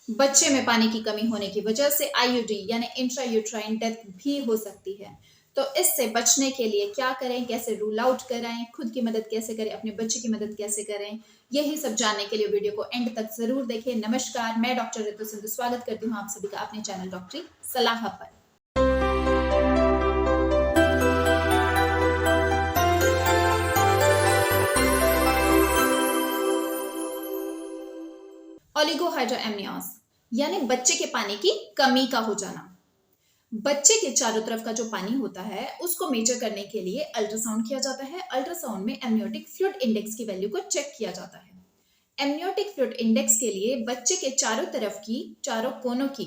बच्चे में पानी की कमी होने की वजह से आईयूडी यानी इंट्रायूट्राइन डेथ भी हो सकती है। तो इससे बचने के लिए क्या करें, कैसे रूल आउट कराएं, खुद की मदद कैसे करें, अपने बच्चे की मदद कैसे करें, यही सब जानने के लिए वीडियो को एंड तक जरूर देखें। नमस्कार, मैं डॉक्टर रितु सिंधु स्वागत करती हूँ आप सभी का अपने चैनल डॉक्टरी सलाह पर। ओलिगोहाइड्रोएमनियोस यानी बच्चे के पानी की कमी का हो जाना। बच्चे के चारों तरफ का जो पानी होता है उसको मेजर करने के लिए अल्ट्रासाउंड किया जाता है। अल्ट्रासाउंड में एमनियोटिक फ्लूइड इंडेक्स की वैल्यू को चेक किया जाता है। एमनियोटिक फ्लूइड इंडेक्स के लिए बच्चे के चारों तरफ की, चारों कोनों की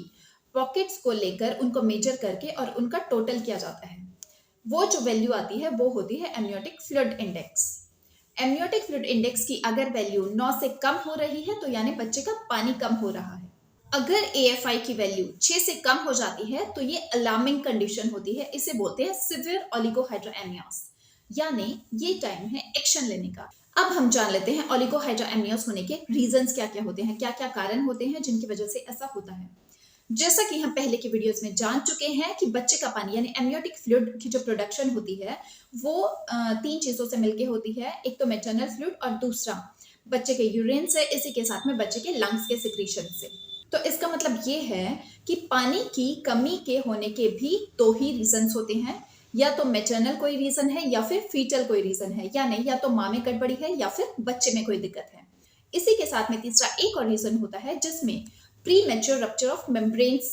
पॉकेट्स को लेकर उनको मेजर करके और उनका टोटल किया जाता है। वो जो वैल्यू आती है वो होती है amniotic fluid index. Amniotic fluid index की अगर वैल्यू 9 से कम हो रही है तो यानी बच्चे का पानी कम हो रहा है। अगर एएफआई की वैल्यू 6 से कम हो जाती है तो ये अलार्मिंग कंडीशन होती है। इसे बोलते हैं सिवियर ओलिगोहाइड्रोएमनियोस, यानी ये टाइम है एक्शन लेने का। अब हम जान लेते हैं ओलिगोहाइड्रोएमनियोस होने के रीजंस क्या क्या होते हैं, क्या क्या कारण होते हैं जिनकी वजह से ऐसा होता है। जैसा कि हम पहले की वीडियोस में जान चुके हैं कि बच्चे का पानी यानी एमनियोटिक फ्लूइड की जो प्रोडक्शन होती है वो 3 चीजों से मिलकर होती है। एक तो मैटरनल फ्लूइड और दूसरा बच्चे के यूरिन से, इसी के साथ में बच्चे के लंग्स के सिक्रीशन से। तो इसका मतलब ये है कि पानी की कमी के होने के भी दो ही रीजंस होते हैं, या तो मैटरनल कोई रीजन है या फिर फीटल कोई रीजन है, या नहीं या तो माँ में गड़बड़ी है या फिर बच्चे में कोई दिक्कत है। इसी के साथ में तीसरा एक और रीजन होता है जिसमें pre mature rupture of membranes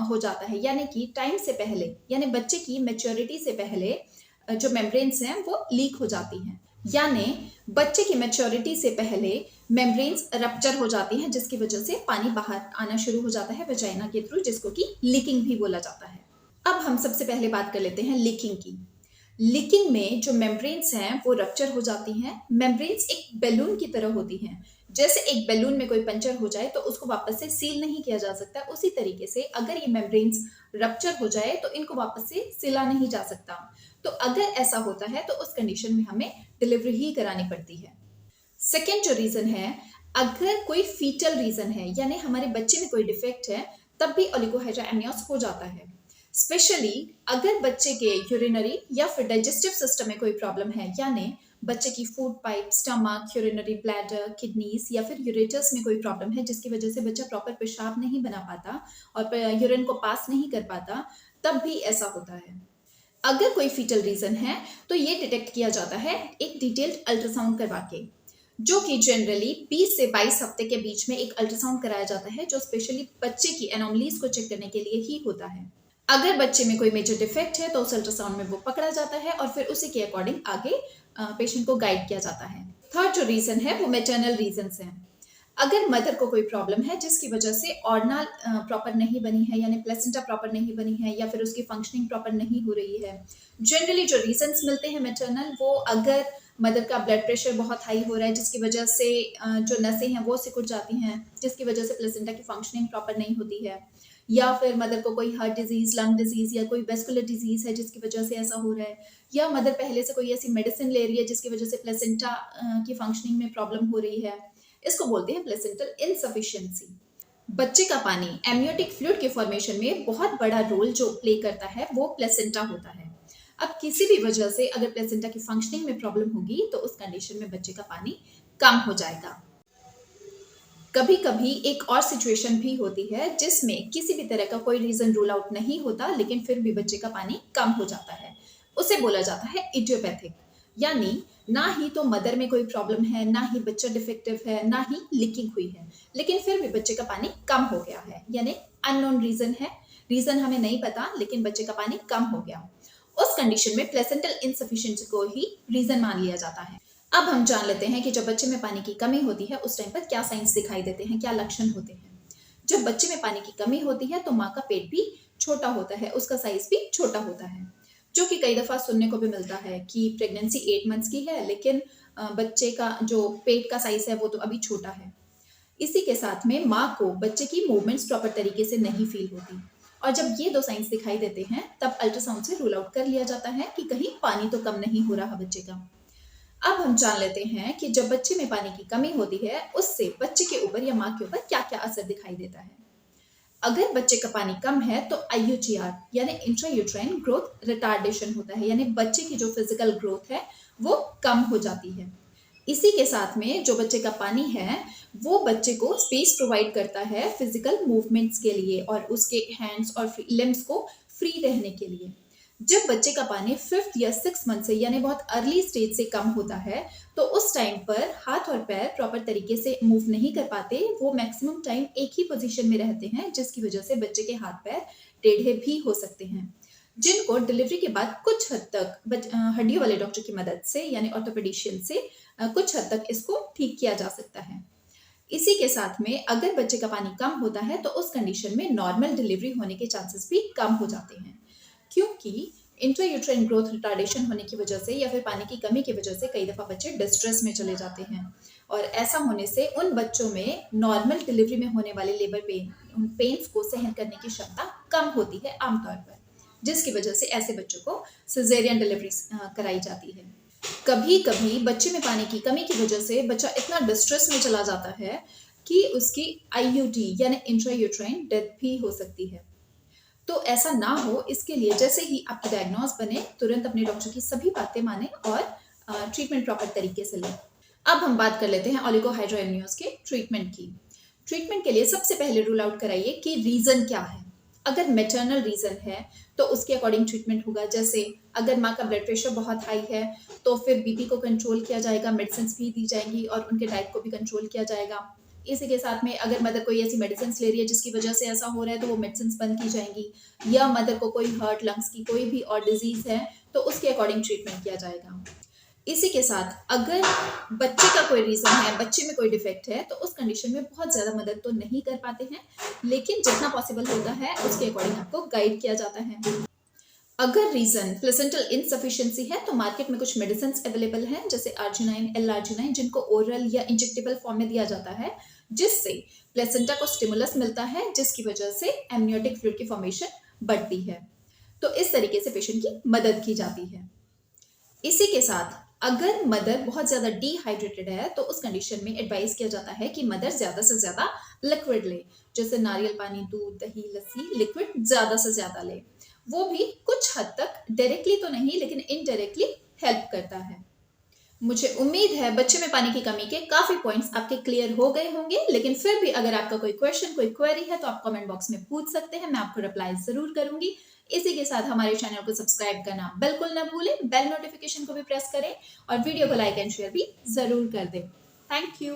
हो जाता है, यानी कि टाइम से पहले, यानी बच्चे की मैच्योरिटी से पहले जो मेम्ब्रेन्स हैं वो लीक हो जाती हैं, यानी बच्चे की मैच्योरिटी से पहले मेम्ब्रेन्स रप्चर हो जाती हैं जिसकी वजह से पानी बाहर आना शुरू हो जाता है वजाइना के थ्रू, जिसको कि लीकिंग भी बोला जाता है। अब हम सबसे पहले बात कर लेते हैं लीकिंग की। लीकिंग में जो मेम्ब्रेन्स हैं वो रप्चर हो जाती हैं। मेम्ब्रेन्स एक बैलून की तरह होती हैं। जैसे एक बैलून में कोई पंचर हो जाए तो उसको वापस से सील नहीं किया जा सकता, उसी तरीके से अगर ये मेम्ब्रेन्स रप्चर हो जाए तो इनको वापस से सिला नहीं जा सकता। तो अगर ऐसा होता है तो उस कंडीशन में हमें डिलीवरी ही करानी पड़ती है। सेकेंड जो रीजन है, अगर कोई फीटल रीजन है यानी हमारे बच्चे में कोई डिफेक्ट है तब भी ओलिगोहाइड्रोएमनियोस हो जाता है। स्पेशली अगर बच्चे के यूरिनरी या फिर डाइजेस्टिव सिस्टम में कोई प्रॉब्लम है, यानी बच्चे की food pipe, stomach, urinary bladder, kidneys या फिर यूरेटस में कोई प्रॉब्लम है जिसकी वजह से बच्चा प्रॉपर पेशाब नहीं बना पाता और यूरिन को पास नहीं कर पाता, तब भी ऐसा होता है। अगर कोई फीटल रीजन है तो ये डिटेक्ट किया जाता है एक डिटेल्ड अल्ट्रासाउंड करवा के, जो कि जनरली 20 से 22 हफ्ते के बीच में एक अल्ट्रासाउंड कराया जाता है जो स्पेशली बच्चे की एनोमलीज को चेक करने के लिए ही होता है। अगर बच्चे में कोई मेजर डिफेक्ट है तो उस अल्ट्रासाउंड में वो पकड़ा जाता है और फिर उसी के अकॉर्डिंग आगे पेशेंट को गाइड किया जाता है। थर्ड जो रीजन है वो मैटरनल रीजंस हैं। अगर मदर को कोई प्रॉब्लम है जिसकी वजह से ऑर्गनल प्रॉपर नहीं बनी है, यानी प्लेसेंटा प्रॉपर नहीं बनी है या फिर उसकी फंक्शनिंग प्रॉपर नहीं हो रही है, जनरली जो रीजंस मिलते हैं मैटरनल, वो अगर मदर का ब्लड प्रेशर बहुत हाई हो रहा है जिसकी वजह से जो नसें हैं वो सिकुड़ जाती हैं, जिसकी वजह से प्लेसेंटा की फंक्शनिंग प्रॉपर नहीं होती है, या फिर मदर को कोई हार्ट डिजीज, लंग डिजीज या कोई वेस्कुलर डिजीज है जिसकी वजह से ऐसा हो रहा है, या मदर पहले से कोई ऐसी मेडिसिन ले रही है जिसकी वजह से प्लेसेंटा की फंक्शनिंग में प्रॉब्लम हो रही है, इसको बोलते हैं प्लेसेंटल इनसफिशिएंसी। बच्चे का पानी एमनियोटिक फ्लूइड के फॉर्मेशन में बहुत बड़ा रोल जो प्ले करता है वो प्लेसेंटा होता है। अब किसी भी वजह से अगर प्लेसेंटा की फंक्शनिंग में प्रॉब्लम होगी तो उस कंडीशन में बच्चे का पानी कम हो जाएगा। कभी कभी एक और सिचुएशन भी होती है जिसमें किसी भी तरह का कोई रीजन रूल आउट नहीं होता लेकिन फिर भी बच्चे का पानी कम हो जाता है। उसे बोला जाता है इडियोपैथिक, यानी ना ही तो मदर में कोई प्रॉब्लम है, ना ही बच्चा डिफेक्टिव है, ना ही लीकिंग हुई है, लेकिन फिर भी बच्चे का पानी कम हो गया है, यानी अननोन रीजन है, रीजन हमें नहीं पता लेकिन बच्चे का पानी कम हो गया। उस कंडीशन में प्लेसेंटल इनसफिशिएंसी को ही रीजन मान लिया जाता है। अब हम जान लेते हैं कि जब बच्चे में पानी की कमी होती है उस टाइम पर क्या साइंस दिखाई देते हैं, क्या लक्षण होते हैं। जब बच्चे में पानी की कमी होती है तो माँ का पेट भी छोटा होता है, उसका साइज भी छोटा होता है, जो कि कई दफा सुनने को भी मिलता है कि प्रेगनेंसी 8 मंथ्स की है लेकिन बच्चे का जो पेट का साइज है वो तो अभी छोटा है। इसी के साथ में माँ को बच्चे की मूवमेंट्स प्रॉपर तरीके से नहीं फील होती, और जब ये दो साइंस दिखाई देते हैं तब अल्ट्रासाउंड से रूल आउट कर लिया जाता है कि कहीं पानी तो कम नहीं हो रहा बच्चे का। अब हम जान लेते हैं कि जब बच्चे में पानी की कमी होती है उससे बच्चे के ऊपर या माँ के ऊपर क्या क्या असर दिखाई देता है। अगर बच्चे का पानी कम है तो IUGR यानी इंट्रायूट्राइन ग्रोथ रिटार्डेशन होता है, यानी बच्चे की जो फिजिकल ग्रोथ है वो कम हो जाती है। इसी के साथ में जो बच्चे का पानी है वो बच्चे को स्पेस प्रोवाइड करता है फिजिकल मूवमेंट्स के लिए और उसके हैंड्स और लिम्स को फ्री रहने के लिए। जब बच्चे का पानी 5th या 6th मंथ से यानी बहुत अर्ली स्टेज से कम होता है तो उस टाइम पर हाथ और पैर प्रॉपर तरीके से मूव नहीं कर पाते, वो मैक्सिमम टाइम एक ही पोजीशन में रहते हैं, जिसकी वजह से बच्चे के हाथ पैर टेढ़े भी हो सकते हैं, जिनको डिलीवरी के बाद कुछ हद तक हड्डियों वाले डॉक्टर की मदद से यानी ऑर्थोपेडिशियन से कुछ हद तक इसको ठीक किया जा सकता है। इसी के साथ में अगर बच्चे का पानी कम होता है तो उस कंडीशन में नॉर्मल डिलीवरी होने के चांसेस भी कम हो जाते हैं, क्योंकि इंट्रायूट्राइन ग्रोथ रिटार्डेशन होने की वजह से या फिर पानी की कमी की वजह से कई दफ़ा बच्चे डिस्ट्रेस में चले जाते हैं और ऐसा होने से उन बच्चों में नॉर्मल डिलीवरी में होने वाले लेबर पेन्स को सहन करने की क्षमता कम होती है आमतौर पर, जिसकी वजह से ऐसे बच्चों को सिजेरियन डिलीवरी कराई जाती है। कभी कभी बच्चे में पानी की कमी की वजह से बच्चा इतना डिस्ट्रेस में चला जाता है कि उसकी IUD यानी इंट्रायूट्राइन डेथ भी हो सकती है। तो ऐसा ना हो, इसके लिए जैसे ही आपकी डायग्नोज बने तुरंत अपने डॉक्टर की सभी बातें माने और ट्रीटमेंट प्रॉपर तरीके से लें। अब हम बात कर लेते हैं ओलिगोहाइड्रोएमनियोज के ट्रीटमेंट की। ट्रीटमेंट के लिए सबसे पहले रूल आउट कराइए कि रीजन क्या है। अगर मैटरनल रीजन है तो उसके अकॉर्डिंग ट्रीटमेंट होगा। जैसे अगर माँ का ब्लड प्रेशर बहुत हाई है तो फिर बीपी को कंट्रोल किया जाएगा, मेडिसिन भी दी जाएंगी और उनके डाइट को भी कंट्रोल किया जाएगा। इसी के साथ में अगर मदर कोई ऐसी मेडिसिन ले रही है जिसकी वजह से ऐसा हो रहा है तो वो मेडिसिन बंद की जाएंगी, या मदर को कोई हार्ट लंग्स की कोई भी और डिजीज है तो उसके अकॉर्डिंग ट्रीटमेंट किया जाएगा। इसी के साथ अगर बच्चे का कोई रीजन है, बच्चे में कोई डिफेक्ट है, तो उस कंडीशन में बहुत ज्यादा मदद तो नहीं कर पाते हैं, लेकिन जितना पॉसिबल होता है उसके अकॉर्डिंग आपको गाइड किया जाता है। अगर रीजन प्लेसेंटल इनसफिशिएंसी है तो मार्केट में कुछ मेडिसिन अवेलेबल हैं, जैसे आर्जिनाइन, L-आर्जिनाइन, जिनको ओरल या इंजेक्टेबल फॉर्म में दिया जाता है, जिससे प्लेसेंटा को स्टिमुलस मिलता है, जिसकी वजह से एमनियोटिक फ्लूइड की फॉर्मेशन बढ़ती है। तो इस तरीके से पेशेंट की मदद की जाती है। इसी के साथ अगर मदर बहुत ज्यादा डिहाइड्रेटेड है तो उस कंडीशन में एडवाइस किया जाता है कि मदर ज्यादा से ज्यादा लिक्विड ले, जैसे नारियल पानी, दूध, दही, लस्सी, लिक्विड ज्यादा से ज्यादा ले। वो भी कुछ हद तक डायरेक्टली तो नहीं लेकिन इनडायरेक्टली हेल्प करता है। मुझे उम्मीद है बच्चे में पानी की कमी के काफी पॉइंट्स आपके क्लियर हो गए होंगे, लेकिन फिर भी अगर आपका कोई क्वेश्चन, कोई क्वेरी है तो आप कमेंट बॉक्स में पूछ सकते हैं, मैं आपको रिप्लाई जरूर करूंगी। इसी के साथ हमारे चैनल को सब्सक्राइब करना बिल्कुल ना भूलें, बेल नोटिफिकेशन को भी प्रेस करें और वीडियो को लाइक एंड शेयर भी जरूर कर दें। Thank you.